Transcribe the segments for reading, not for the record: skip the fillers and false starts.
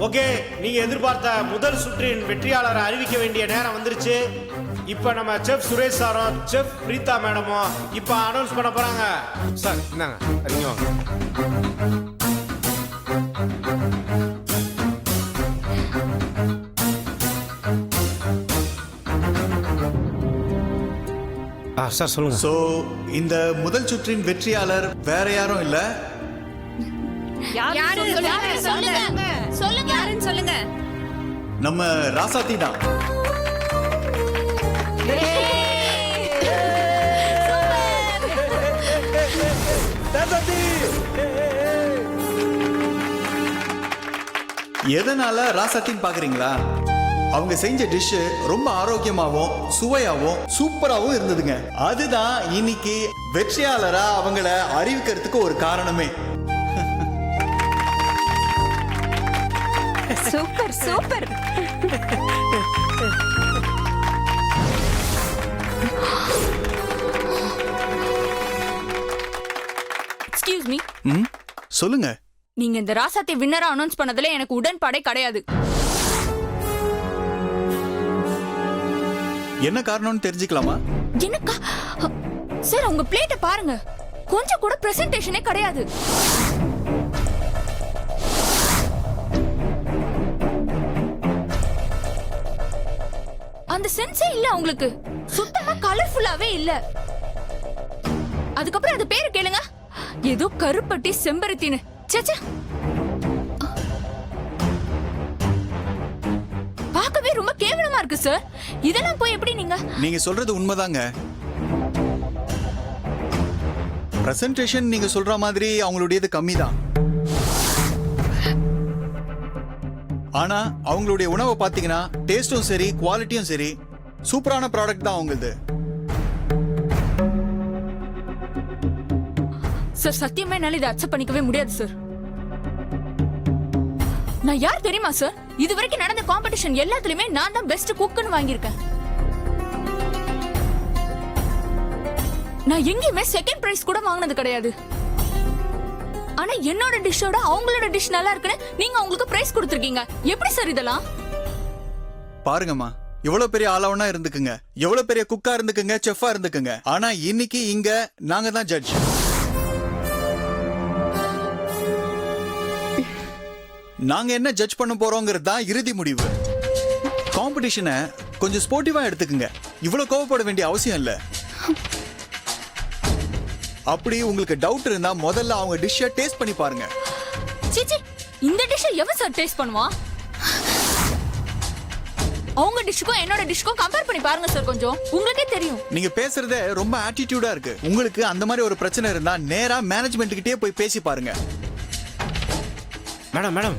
Okay, நீங்க எதிர்பார்த்த முதல் சுற்றின் வெற்றியாளரை அறிவிக்க வேண்டிய நேரம் வந்துருச்சு. இப்ப நம்ம செஃப் சுரேஷ் சாரும் செஃப் பிரீதா மேடமும் இப்ப அனௌன்ஸ் பண்ண போறாங்க. சார் இந்தாங்க, நீங்க வாங்க. சார் சொல்லுங்க. சோ இந்த முதல் சுற்றின் வெற்றியாளர் வேற யாரும் இல்ல, சொல்லுங்க. நம்ம ராசாத்தி தான். எதனால ராசாத்தின்னு பாக்குறீங்களா? அவங்க செஞ்ச டிஷ் ரொம்ப ஆரோக்கியமாவும் சுவையாவும் சூப்பராவும் இருந்ததுங்க. அதுதான் இன்னைக்கு வெற்றியாளரா அவங்கள அறிவிக்கிறதுக்கு ஒரு காரணமே. Super super. Excuse me. சொல்லுங்க. நீங்க இந்த ராசாத்தி வின்னரா அனௌன்ஸ் பண்ணதுல எனக்கு உடன்பாடே கிடையாது. என்ன காரணம்னு தெரிஞ்சுக்கலாமா? என்னக்கா சார், உங்க பிளேட்ட பாருங்க, கொஞ்சம் கூட பிரசன்டேஷனே கிடையாது. அந்த சென்ஸே இல்ல உங்களுக்கு, சுத்தமா கலர்ஃபுல்லாவே இல்ல. அதுக்கப்புறம் அது பேரு கேளுங்க, ஏதோ கருப்பட்டி செம்பருத்தின்னு. சேச்சே, பார்க்கவே ரொம்ப கேவலமா இருக்கு சார். இதெல்லாம் போய் எப்படி நீங்க சொல்றது உண்மைதாங்க. பிரசன்டேஷன் நீங்க சொல்ற மாதிரி அவங்களுடையது கம்மிதான். ஆனா அவங்களுடைய உணவை பாத்தீங்கன்னா டேஸ்டும் சரி குவாலிட்டியும் சரி சூப்பரான ப்ராடக்ட் தான் அவங்களுது. சார் சத்தியமா என்னால இதை அக்செப்ட் பண்ணிக்கவே முடியாது சார். நான் யார் தெரியுமா சார்? இதுவரைக்கும் நடந்த காம்படிஷன் எல்லாத்துலயுமே நான் தான் பெஸ்ட் குக்னு வாங்கியிருக்கேன். நான் எங்கேயுமே செகண்ட் பிரைஸ் கூட வாங்கினது கிடையாது. ஆனா என்னோட டிஷ்ஷோட அவங்களோட டிஷ் நல்லா இருக்குன்னு நீங்க அவங்களுக்கு பிரைஸ் கொடுத்திருக்கீங்க. எப்படி சார் இதெல்லாம்? பாருங்கம்மா, எவ்வளவு பெரிய ஆளவனா இருந்துக்குங்க, எவ்வளவு பெரிய குக்கா இருந்துக்குங்க, செஃப்பா இருந்துக்குங்க, ஆனா இன்னைக்கு இங்க நாங்க தான் ஜட்ஜ். நாங்க என்ன ஜட்ஜ் பண்ண போறோங்கிறது தான் இறுதி முடிவு. காம்படிஷனை கொஞ்சம் ஸ்போர்ட்டிவா எடுத்துக்குங்க. இவ்வளவு கோவப்பட வேண்டிய அவசியம் இல்ல. அப்படி உங்களுக்கு டவுட் இருந்தா முதல்ல அவங்க டிஷ்ஷை டேஸ்ட் பண்ணி பாருங்க. சீச்சி, இந்த டிஷ்ஷை எவன் சார் டேஸ்ட் பண்ணுவான்? அவங்க டிஷ்க்கும் என்னோட டிஷ்க்கும் கம்பேர் பண்ணி பாருங்க சார், கொஞ்சம் உங்களுக்கே தெரியும். நீங்க பேசுறதே ரொம்ப ஆட்டிடியூடா இருக்கு. உங்களுக்கு அந்த மாதிரி ஒரு பிரச்சனை இருந்தா நேரா மேனேஜ்மெண்ட் கிட்டே போய் பேசி பாருங்க. மேடம்,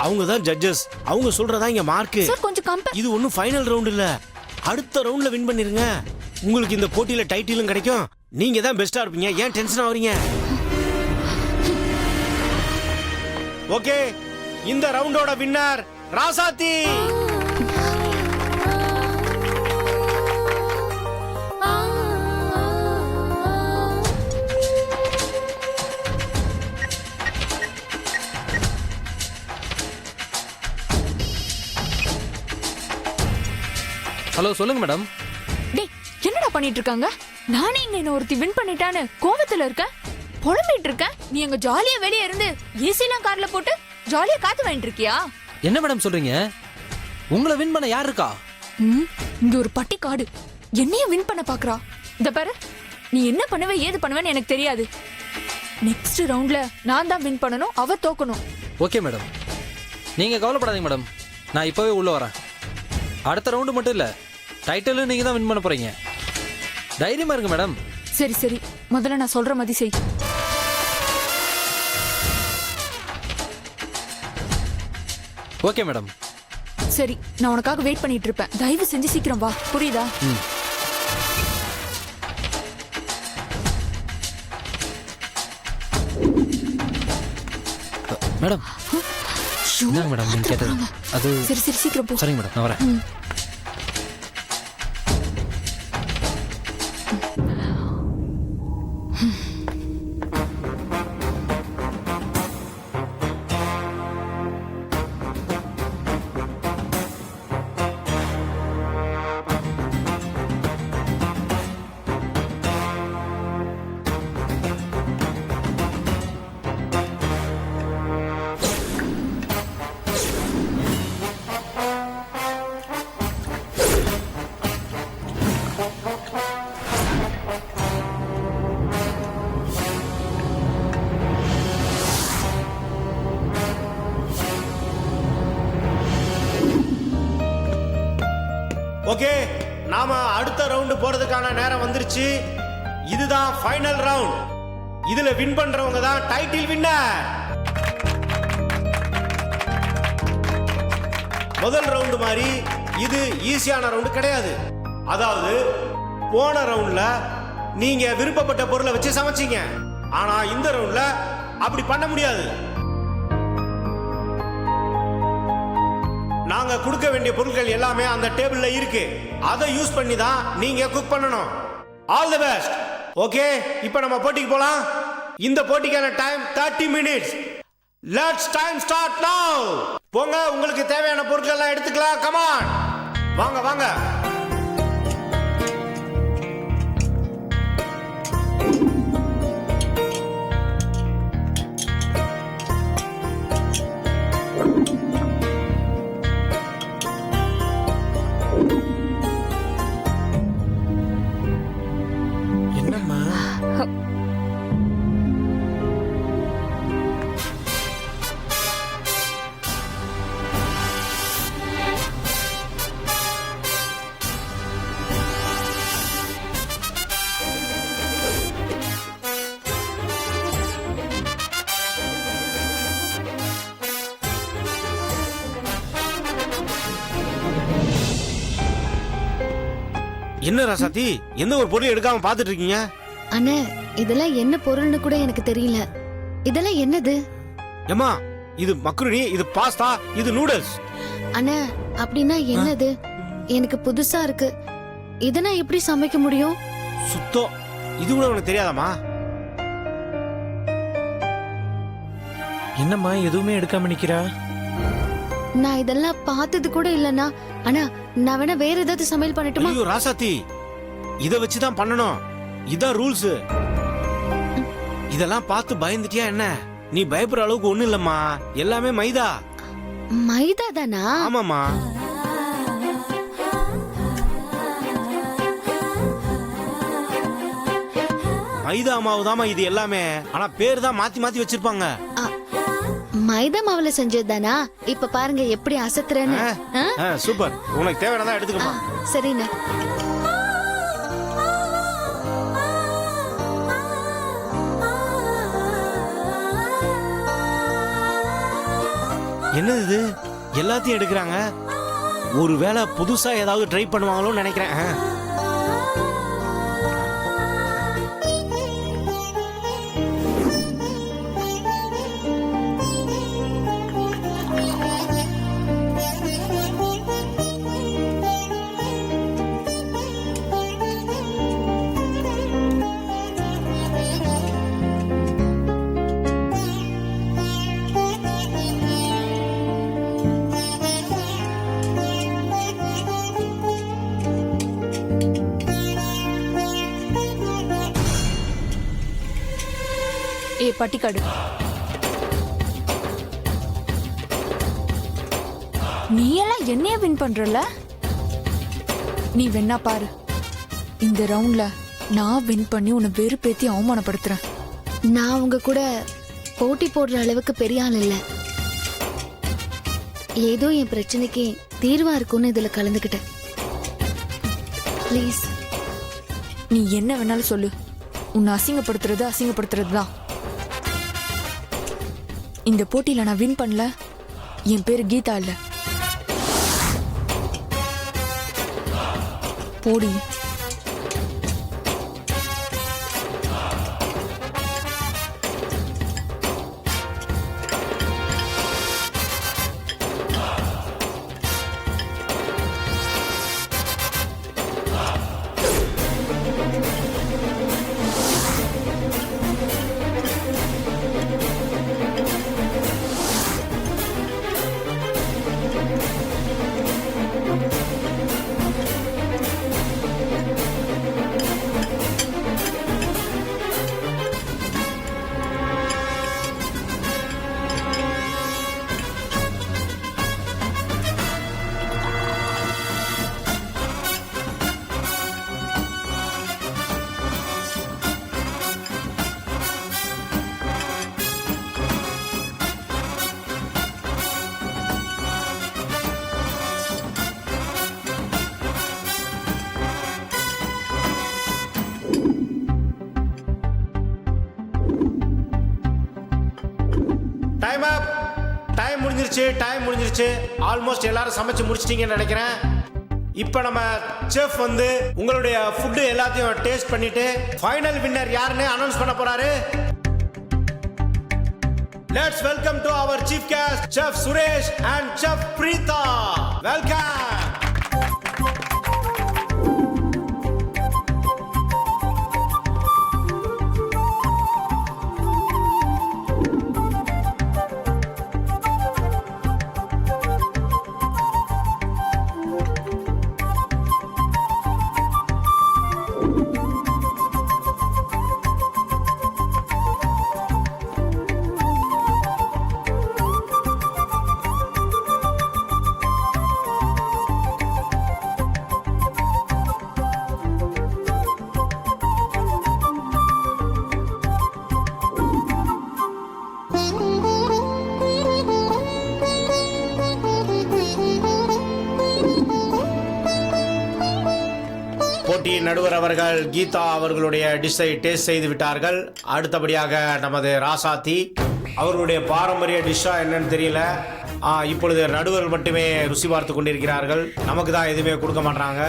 அவங்க தான் ஜட்ஜஸ், அவங்க சொல்றதா இங்க மார்க். சார் கொஞ்சம் கம்பேர். இது ஒன்னும் ஃபைனல் ரவுண்ட் இல்ல, அடுத்த ரவுண்ட்ல வின் பண்ணிருங்க. உங்களுக்கு இந்த போட்டியில டைட்டிலும் கிடைக்கும், நீங்க தான் பெஸ்டா இருப்பீங்க. ஏன் டென்ஷன் ஆவறீங்க? ஓகே, இந்த ரவுண்டோட வின்னர் ராசாத்தி. ஹலோ, சொல்லுங்க மேடம். டேய், என்னடா பண்ணிட்டு இருக்காங்க? நானே இங்க என்ன ஒருத்தி வின் பண்ணிட்டான்னு கோவத்துல இருக்கேன், புலம்பிட்டு இருக்கேன். நீ அங்க ஜாலியா வெளியே இருந்து ஏசிலாம் கார்ல போட்டு ஜாலியா காத்து வாங்கிட்டு இருக்கியா? என்ன மேடம் சொல்றீங்க? உங்களை வின் பண்ண யார் இருக்கா? இங்க ஒரு பட்டி காடு என்னைய வின் பண்ண பாக்குறா. இந்த பாரு, நீ என்ன பண்ணுவ ஏது பண்ணுவேன்னு எனக்கு தெரியாது. நெக்ஸ்ட் ரவுண்ட்ல நான் தான் வின் பண்ணணும், அவ தோக்கணும். ஓகே மேடம், நீங்க கவலைப்படாதீங்க மேடம். நான் இப்பவே உள்ள வரேன். அடுத்த ரவுண்டு மட்டும் இல்ல, டைட்டிலும் நீங்க தான் வின் பண்ண போறீங்க. தைரியமா இருங்க மேடம். சரி சரி, முதல்ல நான் சொல்ற மாதிரி செய். Okay madam. சரி, நான் உனக்காக வெயிட் பண்ணிட்டு இருப்பேன். தயவு செஞ்சு சீக்கிரம் வா, புரியுதா? மேடம், என்னங்க மேடம் நீங்க கேட்டது? அது சரி சரி, சீக்கிரம் போ. சரிங்க மேடம், நான் வரேன். ஓகே, நாம அடுத்த ரவுண்டு போறதுக்கான நேரம் வந்துருச்சு. இதுதான் ஃபைனல் ரவுண்ட். இதுல வின் பண்றவங்க தான் டைட்டில் வின்னர். முதல் ரவுண்டு மாதிரி இது ஈஸியான ரவுண்டு கிடையாது. அதாவது போன ரவுண்ட்ல நீங்க விருப்பப்பட்ட பொருளை வச்சு சமைச்சீங்க. ஆனா இந்த ரவுண்ட்ல அப்படி பண்ண முடியாது. நாங்க கொடுக்க வேண்டிய பொருட்கள் எல்லாமே அந்த டேபிள்ல இருக்கு. அதை யூஸ் பண்ணி தான் நீங்க குக் பண்ணணும். All the best. ஓகே, இப்போ நம்ம போட்டிக்கு போலாம். இந்த போட்டிக்கான time 30 minutes. Let's time start நவ. போங்க, உங்களுக்கு தேவையான பொருட்கள் எல்லாம் எடுத்துக்கலாம். கம் ஆன், வாங்க வாங்க. என்னம்மா? என்ன ராசாத்தி, எந்த ஒரு பொருள் எடுக்காம பாத்துட்டு இருக்கீங்க? அண்ணே, இதெல்லாம் என்ன பொருள்னு கூட எனக்கு தெரியல. இதெல்லாம் என்னது? ஏம்மா, இது மக்ருனி, இது பாஸ்தா, இது நூடுல்ஸ். அண்ணே, அப்படின்னா என்னது? எனக்கு புதுசா இருக்கு. இத நான் எப்படி சமைக்க முடியும்? சுத்தம், இது கூட உனக்கு தெரியாதாமா? என்னம்மா எதுவுமே எடுக்காம நிக்கிறா? நான் இதெல்லாம் பார்த்தது கூட இல்லனா. அண்ணா, நான் வேணா வேற ஏதாவது சமையல் பண்ணட்டுமா? ஐயோ ராசாத்தி, இத வச்சு தான் பண்ணணும். இதான் ரூல்ஸ். இதெல்லாம் பார்த்து பயந்துட்டியா என்ன? நீ பயப்படுற அளவுக்கு ஒண்ணு இல்லம்மா, எல்லாமே மைதா. மைதா தானா? ஆமாமா. மைதா மாவு தாமா இது எல்லாமே. ஆனா பேர் தான் மாத்தி மாத்தி வச்சிருப்பாங்க. அ, மைதா மாவுல செஞ்சதுதானா? இப்ப பாருங்க எப்படி அசத்துறேன்னு. ஆ? சூப்பர். உனக்கு தேவையானதா ஆ, எடுத்துக்கமா. சரிண்ணே. என்னது இது? எல்லாத்தையும் எடுக்கிறாங்க. ஒருவேளை புதுசா ஏதாவது ட்ரை பண்ணுவாங்களோன்னு நினைக்கிறேன். ஏ பட்டிக்காடு, நீ எல்லாம் என்னைய வின் பண்றல? நீ வேணா பாரு, இந்த ரவுண்ட்ல நான் வின் பண்ணி உன்னை வெறுப்பேத்தி அவமானப்படுத்துறேன். நான் உங்க கூட போட்டி போடுற அளவுக்கு பெரிய ஆள் இல்ல. ஏதோ என் பிரச்சனைக்கு தீர்வா இருக்கும்னு இதுல கலந்துக்கிட்டேன். ப்ளீஸ். நீ என்ன வேணாலும் சொல்லு, உன்னை அசிங்கப்படுத்துறது அசிங்கப்படுத்துறது தான். இந்த போட்டியில நான் வின் பண்ணல, என் பேரு கீதா இல்ல. போடி. டைம் முடிஞ்சிருச்சு ஆல்மோஸ்ட் எல்லாரும் சமைச்சு முடிச்சிட்டீங்கன்னு நினைக்கிறேன். இப்போ நம்ம செஃப் வந்து உங்களுடைய ஃபுட்டு எல்லாத்தையும் டேஸ்ட் பண்ணிட்டு ஃபைனல் வின்னர் யாருன்னு அனௌன்ஸ் பண்ண போறாரு. Let's welcome to our chief guest chef Suresh and chef Preetha. Welcome. போட்டியின் நடுவர் அவர்கள் கீதா அவர்களுடைய டிஷ்ஷை டேஸ்ட் செய்து விட்டார்கள். அடுத்தபடியாக நமது ராசாத்தி அவர்களுடைய பாரம்பரிய டிஷ்ஷா என்னன்னு தெரியல. இப்பொழுது நடுவர் மட்டுமே ருசி பார்த்து கொண்டிருக்கிறார்கள். நமக்கு தான் எதுவுமே கொடுக்க மாட்டாங்க.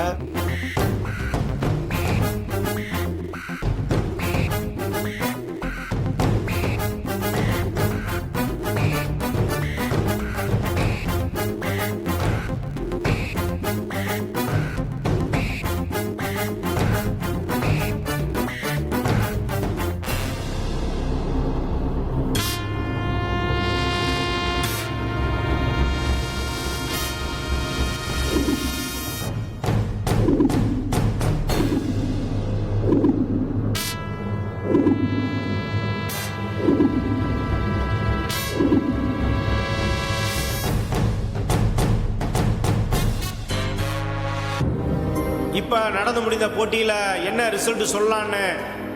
இப்ப நடந்து முடிந்த போட்டியில என்ன ரிசல்ட் சொல்லலாம்னு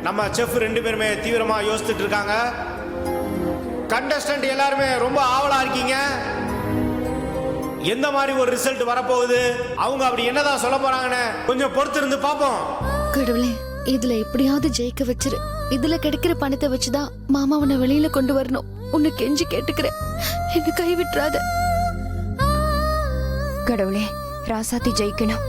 நம்ம செஃப் ரெண்டு பேருமே தீவிரமா யோசிச்சுட்டு இருக்காங்க. கண்டஸ்டன்ட் எல்லாருமே ரொம்ப ஆவலா இருக்கீங்க. எந்த மாதிரி ஒரு ரிசல்ட் வரப்போகுது, அவங்க அப்படி என்னதான் சொல்ல போறாங்கன்னு கொஞ்சம் பொறுத்து இருந்து பாப்போம். கடவுளே, இதுல எப்படியாவது ஜெயிக்க வச்சிரு. இதுல கிடைக்கிற பணத்தை வச்சுதான் மாமா உன்னை வெளியில கொண்டு வரணும். உன்னை கெஞ்சி கேட்டுக்கிறேன், என்ன கைவிட்டுறாத. கடவுளே, ராசாத்தி ஜெயிக்கணும்.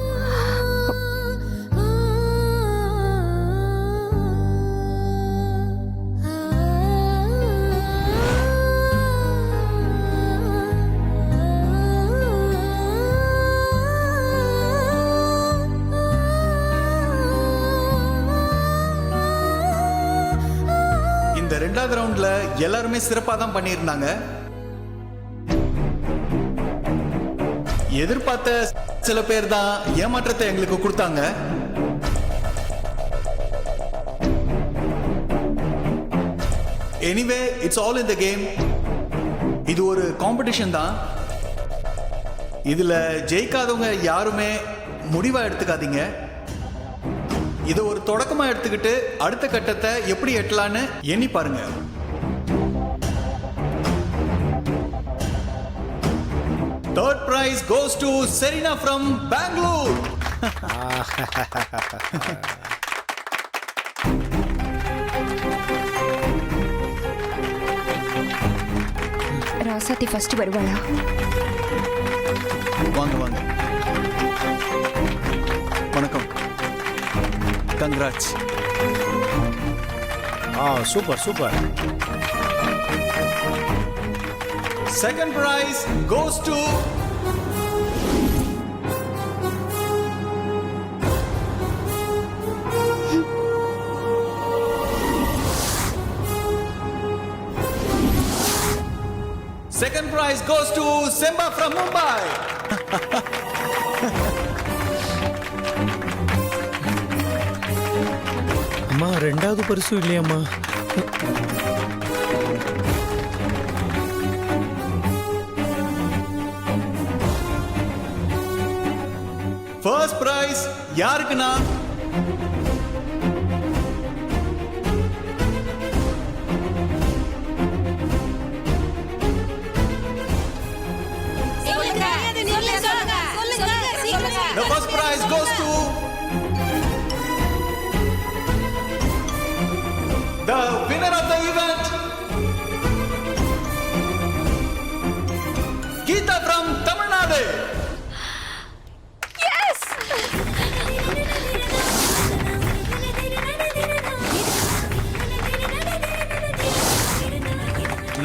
இந்த ரெண்டாவது ரவுண்ட்ல எல்லாருமே சிறப்பா தான் பண்ணியிருந்தாங்க. எதிர்பார்த்த சில பேர் தான் ஏமாற்றத்தை எங்களுக்கு கொடுத்தாங்க. Anyway, it's all in the game. இது ஒரு காம்படிஷன் தான். இதுல ஜெயிக்காதவங்க யாருமே முடிவா எடுத்துக்காதீங்க. இதை ஒரு தொடக்கமா எடுத்துக்கிட்டு அடுத்த கட்டத்தை எப்படி எட்டலான்னு எண்ணி பாருங்க. Third prize goes to Serena from Bangalore. Rasathi first வருவாளா? வாங்க வாங்க. வணக்கம். Congrats. Super super. Second prize goes to Simba from Mumbai. அம்மா, ரெண்டாவது பரிசு இல்லையம்மா? First prize யாருக்குன்னா the first prize goes to the winner of the event, Geetha from Tamil Nadu.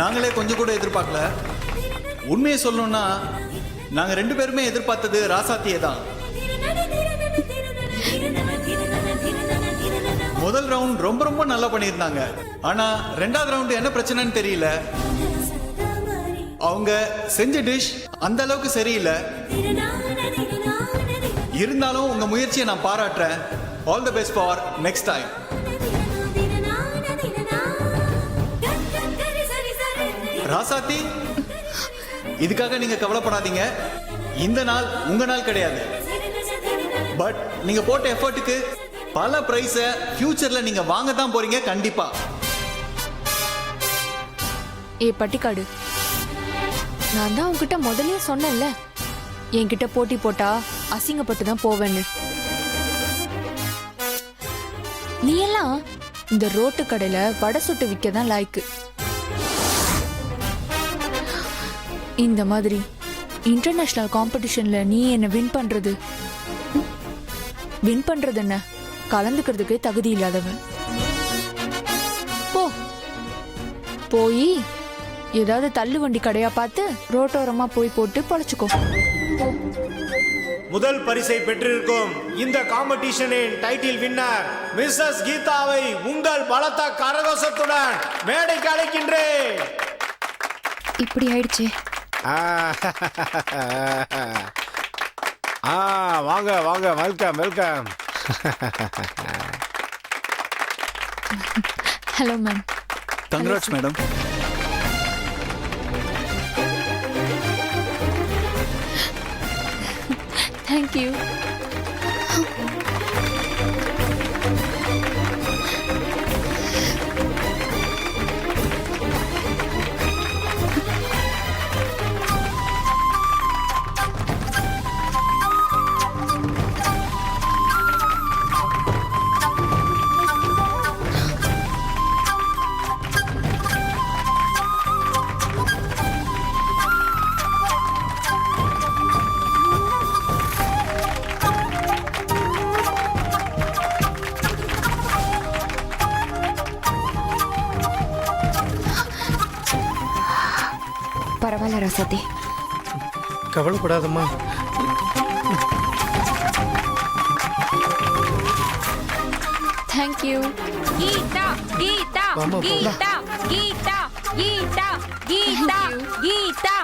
நாங்களே கொஞ்சம் கூட எதிர்பார்க்கல. உண்மையை சொல்லணும்னா நாங்க 2 பேருமே எதிர்பார்த்தது ராசாத்தியே தான். முதல் ரவுண்ட் ரொம்ப ரொம்ப நல்லா பண்ணியிருந்தாங்க. ஆனா 2வது ரவுண்ட் என்ன பிரச்சனைன்னு தெரியல. அவங்க செஞ்ச டிஷ் அந்த அளவுக்கு சரியில்லை. இருந்தாலும் உங்க முயற்சியை நான் பாராட்டுறேன். All the best for next time. ராசாத்தி, இதுக்காக நீங்க கவலைப்படாதீங்க. இந்த நாள் உங்க நாள் கிடையாது. பட் நீங்க போட்ட எஃபர்ட்டுக்கு பல பிரைஸ ஃபியூச்சர்ல நீங்க வாங்க தான் போறீங்க கண்டிப்பா. ஏ பட்டிக்காடு, நான் தான் உன்கிட்ட முதல்லயே சொன்னேன்ல, என்கிட்ட போட்டி போட்டா அசிங்கப்பட்டு தான் போவேன்னு. நீ எல்லாம் இந்த ரோட்டு கடையில வடை சுட்டு விற்க தான் லாய்க்கு. இந்த மாதிரி இன்டர்நேஷனல் காம்படிஷன்ல நீ என்ன வின் பண்றது என்ன, கலந்துக்கிறதுக்கு தகுதி இல்லாதவன். போய் ஏதாவது தள்ளு வண்டி கடையா பார்த்து ரோட்டோரமா போய் போட்டு பொழைச்சுக்கோ. முதல் பரிசை பெற்றிருக்கும் இந்த காம்படிஷனின் டைட்டில் வின்னர் மிஸ்ஸஸ் கீதாவை உங்கள் பலத்த கரகோஷத்துடன் மேடைக்கு அழைக்கின்றேன். இப்படி ஆயிடுச்சே. வாங்க வாங்க, welcome welcome. Hello ma'am. Congrats madam. Thank you. பரவாயில்ல ராசாத்தி. கவலைப்படாதம்மா. தேங்க்யூ. கீதா கீதா வாமா, கீதா கீதா கீதா கீதா கீதா.